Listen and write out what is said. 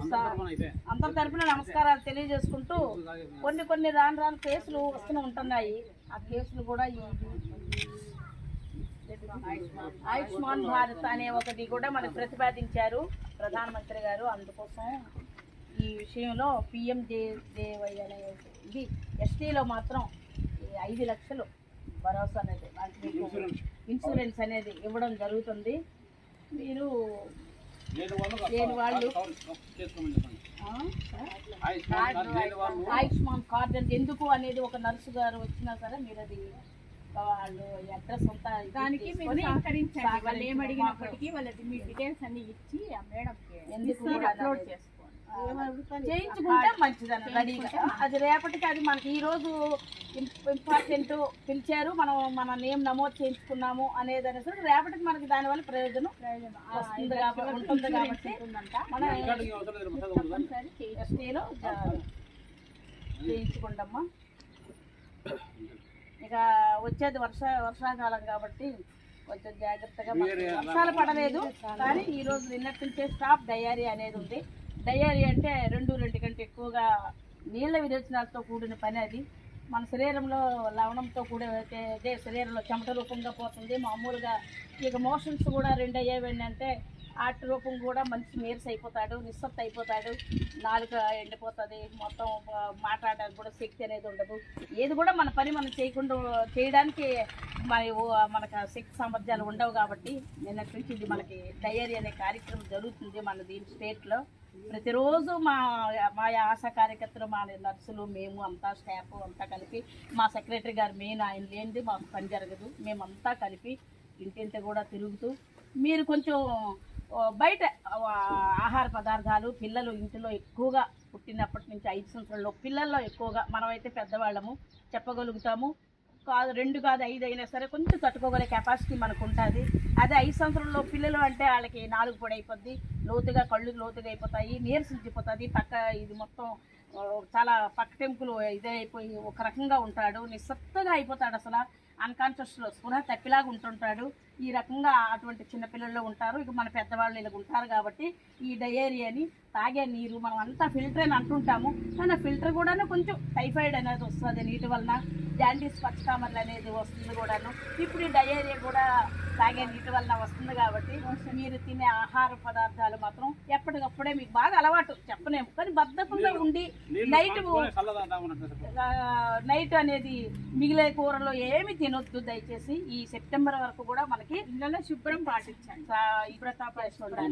అందరి తరపున నమస్కారాలు తెలియజేసుకుంటూ కొన్ని రాను కేసులు వస్తూనే ఉంటున్నాయి. ఆ కేసులు కూడా ఆయుష్మాన్ భారత్ అనే ఒకటి కూడా మనకు ప్రతిపాదించారు ప్రధానమంత్రి గారు. అందుకోసం ఈ విషయంలో PMJJY అనే ఇది ఎస్టీలో మాత్రం 5 లక్షలు భరోసా అనేది ఇన్సూరెన్స్ అనేది ఇవ్వడం జరుగుతుంది. మీరు లేని వాళ్ళు ఆయుష్మాన్ కార్డు ఎందుకు అనేది ఒక నర్సు గారు వచ్చినా సరే మీరు అది వాళ్ళు అడ్రస్ అంతా దానికి మీరు సహకరించండి. వాళ్ళు ఏం అడిగినప్పటికీ వాళ్ళది మీ డీటెయిల్స్ అన్ని ఇచ్చి ఆ మేడంకి ఎందుకు అప్లోడ్ చేసుకోండి, చేయించుకుంటే మంచిదని రెడీగా. అది రేపటికి అది మనకి ఈ రోజు ఇంపార్టెంట్ పిలిచారు, మనం మన నేమ్ నమోదు చేయించుకున్నాము అనేది అనేసి రేపటికి మనకి దానివల్ల ప్రయోజనం వస్తుంది కాబట్టి ఉంటుంది కాబట్టి మనం ఎస్టీలో చేయించుకుంటామా. ఇక వచ్చేది వర్షాకాలం కాబట్టి కొంచెం జాగ్రత్తగా. వర్షాలు పడలేదు కానీ ఈ రోజు నిన్నటి నుంచే స్టాప్ డయేరియా అనేది ఉంది. డయేరియా అంటే 2 కంటే ఎక్కువగా నీళ్ళ విరేచనాలతో కూడిన పని. అది మన శరీరంలో లవణంతో కూడితే శరీరంలో చెమట రూపంగా పోతుంది. మామూలుగా ఇక మోషన్స్ కూడా 2 అయ్యేవండి అంటే ఆటి రూపం కూడా మనిషి నీరస అయిపోతాడు, నిస్సత్తు అయిపోతాడు, నాలుక ఎండిపోతుంది, మొత్తం మాట్లాడడానికి కూడా శక్తి అనేది ఉండదు. ఏది కూడా మన పని మనం చేయడానికి మనకు శక్తి సామర్థ్యాలు ఉండవు కాబట్టి నిన్నటి నుంచి ఇది మనకి డయేరియా అనే కార్యక్రమం జరుగుతుంది మన దీని స్టేట్లో. ప్రతిరోజు మా ఆశా కార్యకర్తలు, మా నర్సులు, మేము అంతా స్టాఫ్ అంతా కలిపి, మా సెక్రటరీ గారు మెయిన్, ఆయన లేనిది మాకు పని జరగదు. మేమంతా కలిపి ఇంటింటి కూడా తిరుగుతూ మీరు కొంచెం బయట ఆహార పదార్థాలు పిల్లలు ఇంటిలో ఎక్కువగా పుట్టినప్పటి నుంచి 5 సంవత్సరాల్లో పిల్లల్లో ఎక్కువగా మనమైతే పెద్దవాళ్ళము చెప్పగలుగుతాము. 2 కాదు 5 అయినా సరే కొంచెం తట్టుకోగలే కెపాసిటీ మనకు ఉంటుంది. అదే 5 సంవత్సరాల్లో పిల్లలు అంటే వాళ్ళకి నాలుగు పొడి అయిపోద్ది, లోతుగా కళ్ళు లోతుగా అయిపోతాయి, నీరసించిపోతుంది, ఇది మొత్తం చాలా పక్కటెంపులు ఇదే అయిపోయి ఒక రకంగా ఉంటాడు, నిస్సత్తుగా అయిపోతాడు, అసలు అన్కాన్షియస్లో స్పృహ తప్పిలాగా ఉంటుంటాడు. ఈ రకంగా అటువంటి చిన్నపిల్లల్లో ఉంటారు. ఇక మన పెద్దవాళ్ళు ఇలా ఉంటారు కాబట్టి ఈ డయేరియాని తాగే నీరు మనం అంతా ఫిల్టర్ అని అంటుంటాము కానీ ఆ ఫిల్టర్ కూడాను కొంచెం టైఫాయిడ్ అనేది వస్తుంది నీటి వలన, జాండీస్ పచ్చకామర్లు అనేది వస్తుంది కూడాను. ఇప్పుడు ఈ డయేరియా కూడా తాగే నీటి వలన వస్తుంది కాబట్టి మీరు తినే ఆహార పదార్థాలు మాత్రం ఎప్పటికప్పుడే మీకు బాగా అలవాటు చెప్పలేము కానీ బద్ధకంగా ఉండి నైట్ అనేది మిగిలే కూరలో ఏమి తినొద్దు దయచేసి. ఈ సెప్టెంబర్ వరకు కూడా మనకి ఇళ్ళలో శుభ్రం పాటించండి. ఈ ప్రతాపేశ్వరుడు